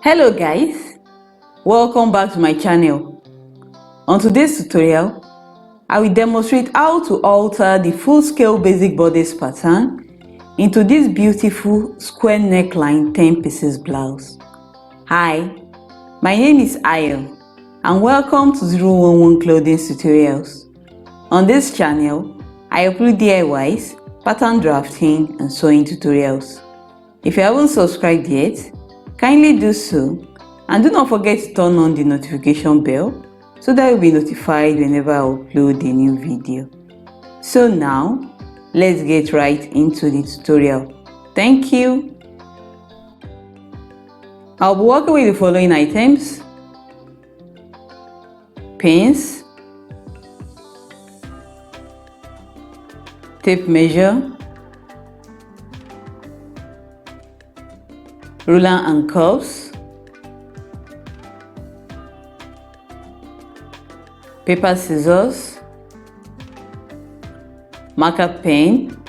Hello guys, welcome back to my channel. On today's tutorial, I will demonstrate how to alter the full-scale basic bodice pattern into this beautiful square neckline 10 pieces blouse. Hi, my name is Ayo and welcome to 011 Clothings Tutorials. On this channel, I upload DIYs, pattern drafting and sewing tutorials. If you haven't subscribed yet, kindly do so, and do not forget to turn on the notification bell so that you'll be notified whenever I upload a new video. So now, let's get right into the tutorial. Thank you. I'll be working with the following items: pins, tape measure, ruler and curves, paper scissors, marker pen,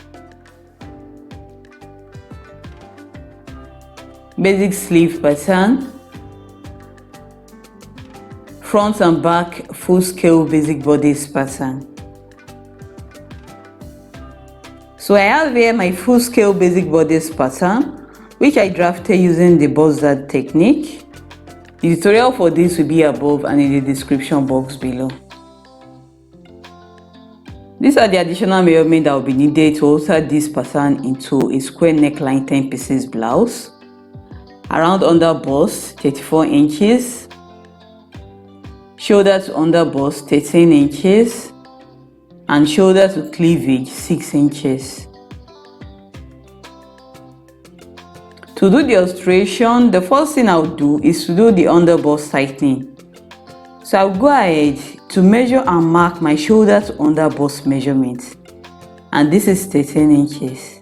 basic sleeve pattern, front and back full scale basic bodice pattern. So I have here my full scale basic bodice pattern, which I drafted using the BODICE technique. The tutorial for this will be above and in the description box below. These are the additional measurements that will be needed to alter this pattern into a square neckline 10 pieces blouse. Around under bust 34 inches, shoulder to under bust 13 inches, and shoulder to cleavage 6 inches. To do the illustration, the first thing I'll do is to do the underbust tightening. So I'll go ahead to measure and mark my shoulder to underbust measurement, and this is 13 inches.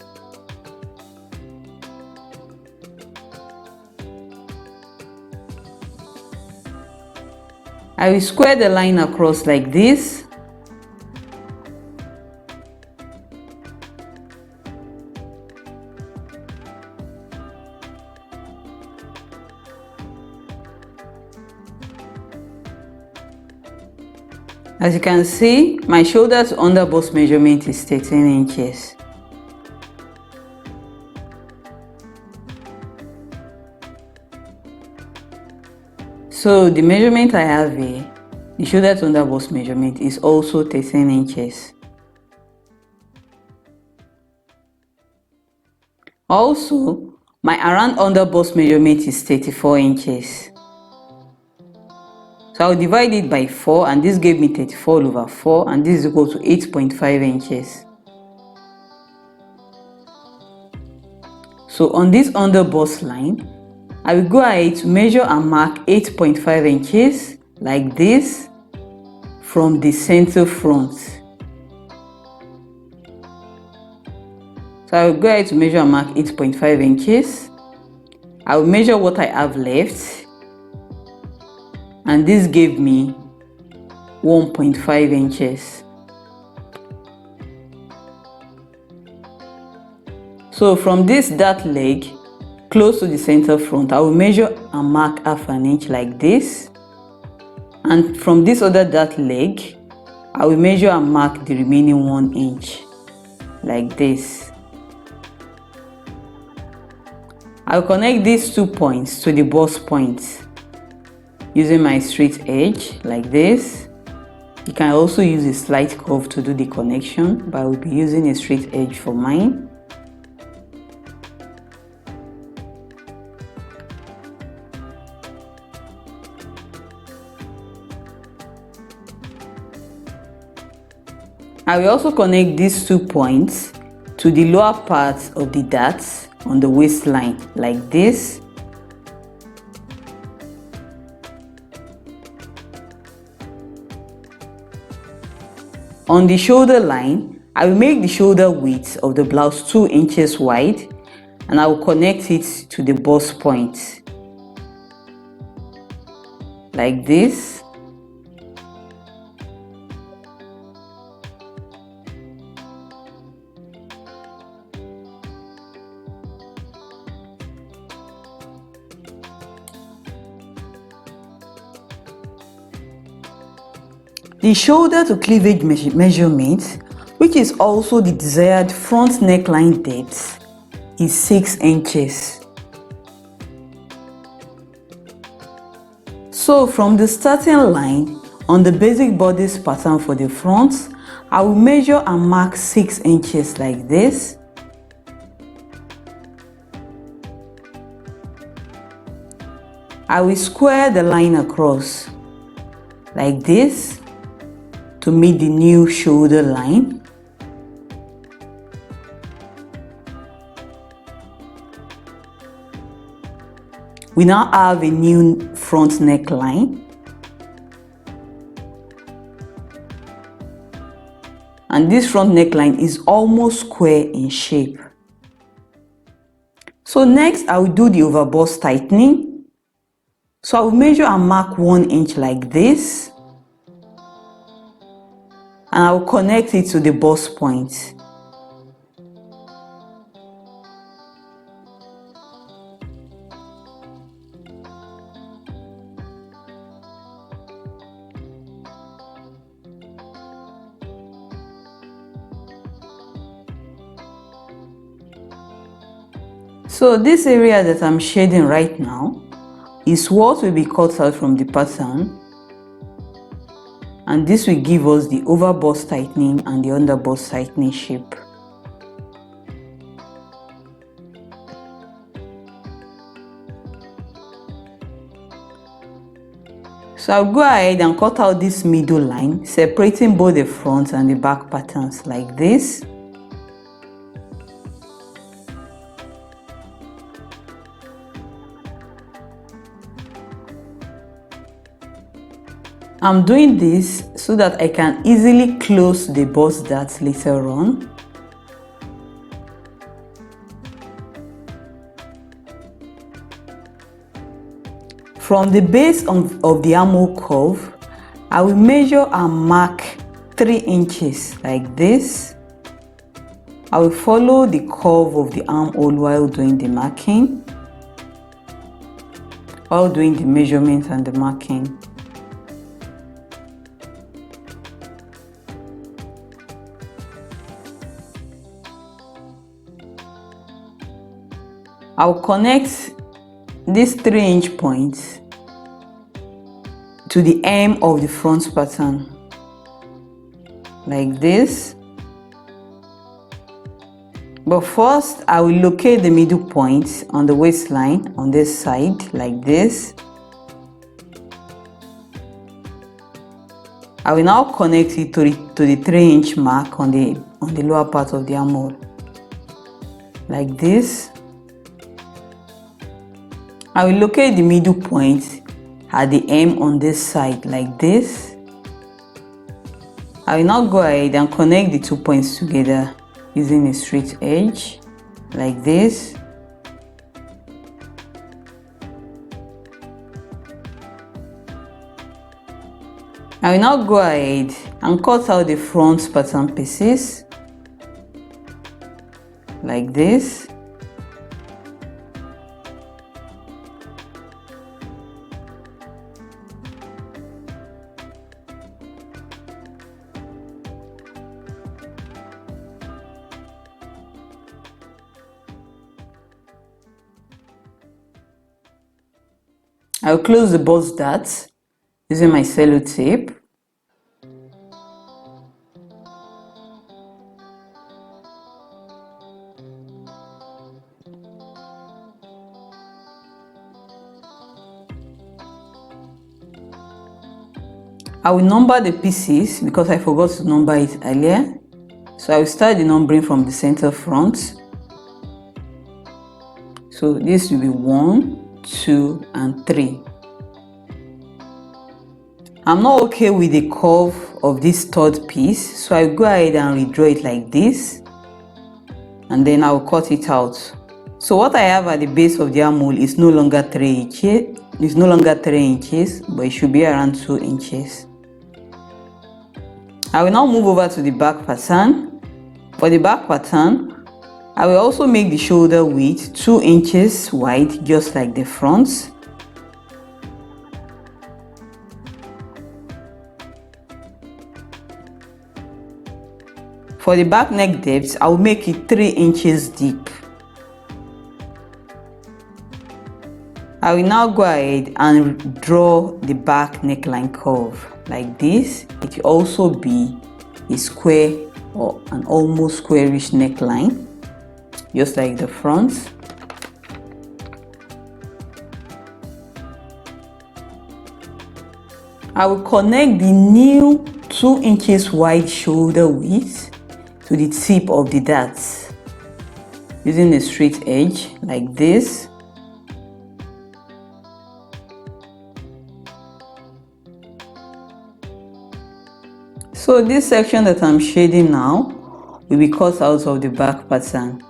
I will square the line across like this. As you can see, my shoulder to underbust measurement is 13 inches. So the measurement I have here, the shoulder to underbust measurement is also 13 inches. Also, my around underbust measurement is 34 inches. So I'll divide it by 4, and this gave me 34 over 4, and this is equal to 8.5 inches. So on this underbust line, I will go ahead to measure and mark 8.5 inches like this from the center front. So I will go ahead to measure and mark 8.5 inches. I will measure what I have left, and this gave me 1.5 inches. So from this dart leg close to the center front, I will measure and mark half an inch like this, and from this other dart leg I will measure and mark the remaining 1 inch like this. I will connect these 2 points to the bust points using my straight edge like this. You can also use a slight curve to do the connection, but I will be using a straight edge for mine. I will also connect these 2 points to the lower part of the darts on the waistline like this. On the shoulder line, I will make the shoulder width of the blouse 2 inches wide, and I will connect it to the bust point like this. The shoulder to cleavage measurement, which is also the desired front neckline depth, is 6 inches. So from the starting line on the basic bodice pattern for the front, I will measure and mark 6 inches like this. I will square the line across like this to meet the new shoulder line. We now have a new front neckline, and this front neckline is almost square in shape. So next I will do the overbust tightening. So I will measure and mark 1 inch like this, and I will connect it to the bust point. So this area that I'm shading right now is what will be cut out from the pattern, and this will give us the overbust tightening and the underbust tightening shape. So I'll go ahead and cut out this middle line, separating both the front and the back patterns like this. I'm doing this so that I can easily close the bust dart later on. From the base of the armhole curve, I will measure and mark 3 inches like this. I will follow the curve of the armhole while doing the marking, while doing the measurement and the marking. I will connect this 3-inch point to the hem of the front pattern like this. But first I will locate the middle point on the waistline on this side like this. I will now connect it to the 3-inch mark on the lower part of the armhole like this. I will locate the middle point at the hem on this side like this. I will now go ahead and connect the 2 points together using a straight edge like this. I will now go ahead and cut out the front pattern pieces like this. I will close the bust dart using my sellotape. I will number the pieces because I forgot to number it earlier. So I will start the numbering from the center front. So this will be 1, 2 and 3. I'm not okay with the curve of this third piece, so I'll go ahead and redraw it like this, and then I'll cut it out So what I have at the base of the armhole is no longer 3 inches. It's no longer 3 inches, but it should be around 2 inches. I will now move over to the back pattern. For the back pattern, I will also make the shoulder width 2 inches wide, just like the front. For the back neck depth, I will make it 3 inches deep. I will now go ahead and draw the back neckline curve like this. It will also be a square or an almost squarish neckline, just like the front. I will connect the new 2 inches wide shoulder width to the tip of the darts using a straight edge like this. So this section that I'm shading now will be cut out of the back pattern.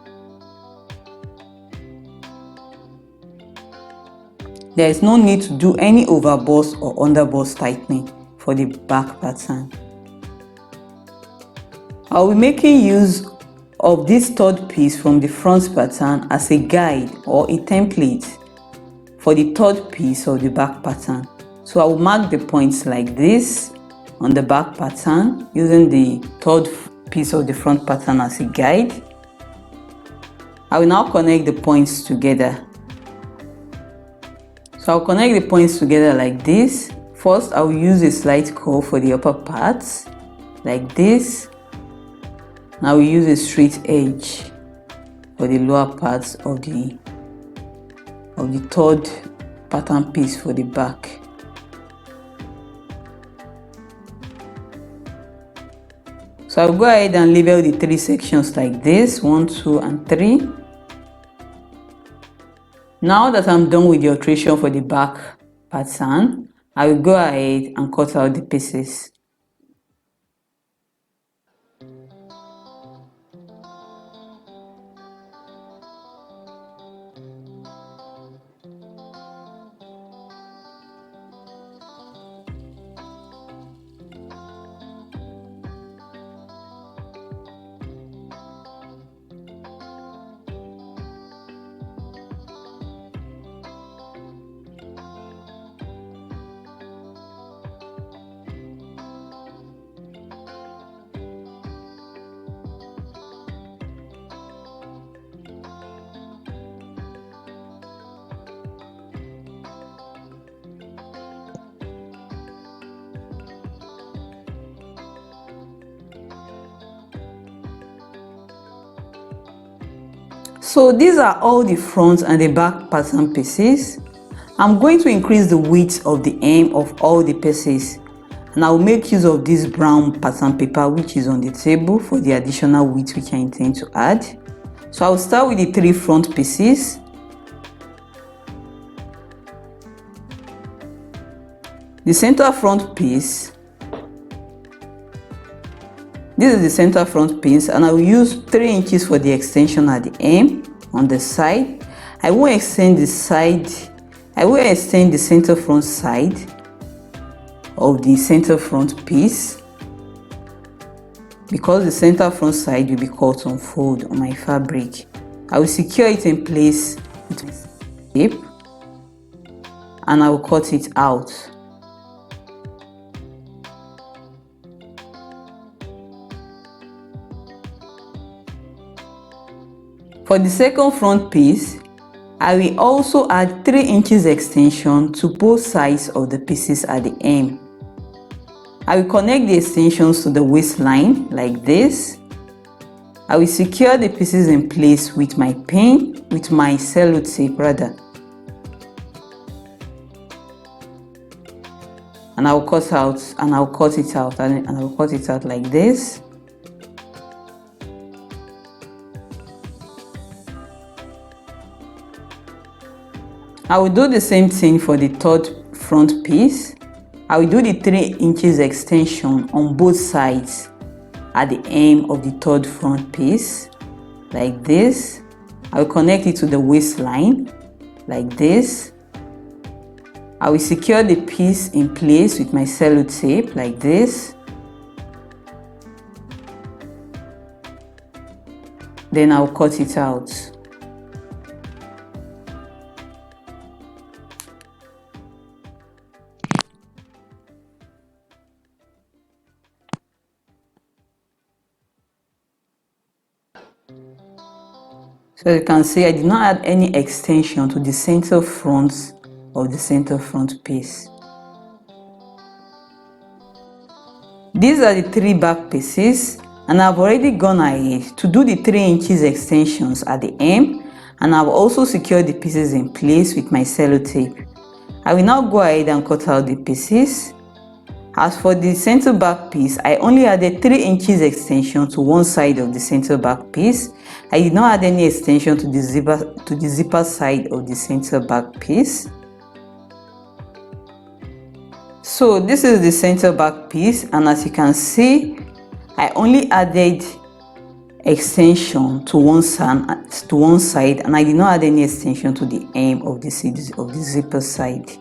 There is no need to do any overbust or underbust tightening for the back pattern. I'll be making use of this third piece from the front pattern as a guide or a template for the third piece of the back pattern. So I will mark the points like this on the back pattern using the third piece of the front pattern as a guide. I will now connect the points together. So I'll connect the points together like this. First, I will use a slight curve for the upper parts like this. Now we use a straight edge for the lower parts of the third pattern piece for the back. So I'll go ahead and label the 3 sections like this, 1, 2, and 3. Now that I'm done with the alteration for the back pattern, I will go ahead and cut out the pieces. So these are all the front and the back pattern pieces. I'm going to increase the width of the hem of all the pieces, and I will make use of this brown pattern paper which is on the table for the additional width which I intend to add. So I will start with the 3 front pieces. The center front piece. This is the center front piece, and I will use 3 inches for the extension at the hem on the side. I will extend the center front side of the center front piece, because the center front side will be cut on fold on my fabric. I will secure it in place with tape and I will cut it out. For the second front piece, I will also add 3 inches extension to both sides of the pieces at the hem. I will connect the extensions to the waistline like this. I will secure the pieces in place with my cello tape rather. And I will cut it out like this. I will do the same thing for the third front piece. I will do the 3 inches extension on both sides at the hem of the third front piece like this. I will connect it to the waistline like this. I will secure the piece in place with my sellotape like this. Then I'll cut it out. So you can see I did not add any extension to the center front of the center front piece. These are the 3 back pieces, and I've already gone ahead to do the 3 inches extensions at the hem, and I've also secured the pieces in place with my sellotape. I will now go ahead and cut out the pieces. As for the center back piece, I only added 3 inches extension to one side of the center back piece. I did not add any extension to the zipper side of the center back piece. So this is the center back piece, and as you can see, I only added extension to one side, and I did not add any extension to the hem of the zipper side.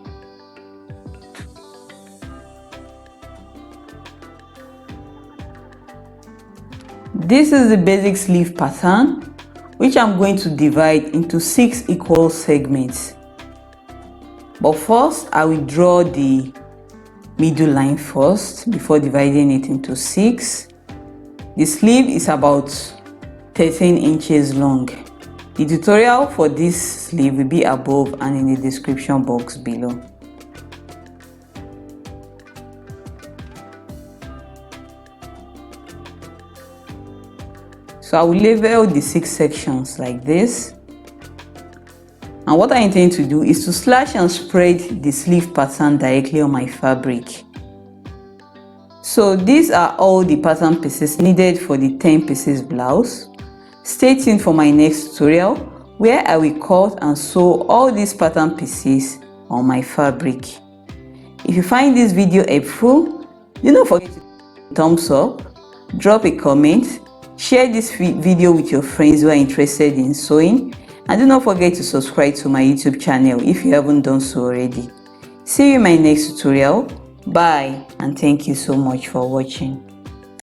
This is the basic sleeve pattern, which I'm going to divide into 6 equal segments. But first, I will draw the middle line first before dividing it into 6. The sleeve is about 13 inches long. The tutorial for this sleeve will be above and in the description box below. So I will label the 6 sections like this. And what I intend to do is to slash and spread the sleeve pattern directly on my fabric. So these are all the pattern pieces needed for the 10 pieces blouse. Stay tuned for my next tutorial where I will cut and sew all these pattern pieces on my fabric. If you find this video helpful, do not forget to thumbs up, drop a comment, share this video with your friends who are interested in sewing, and do not forget to subscribe to my YouTube channel if you haven't done so already. See you in my next tutorial. Bye, and thank you so much for watching.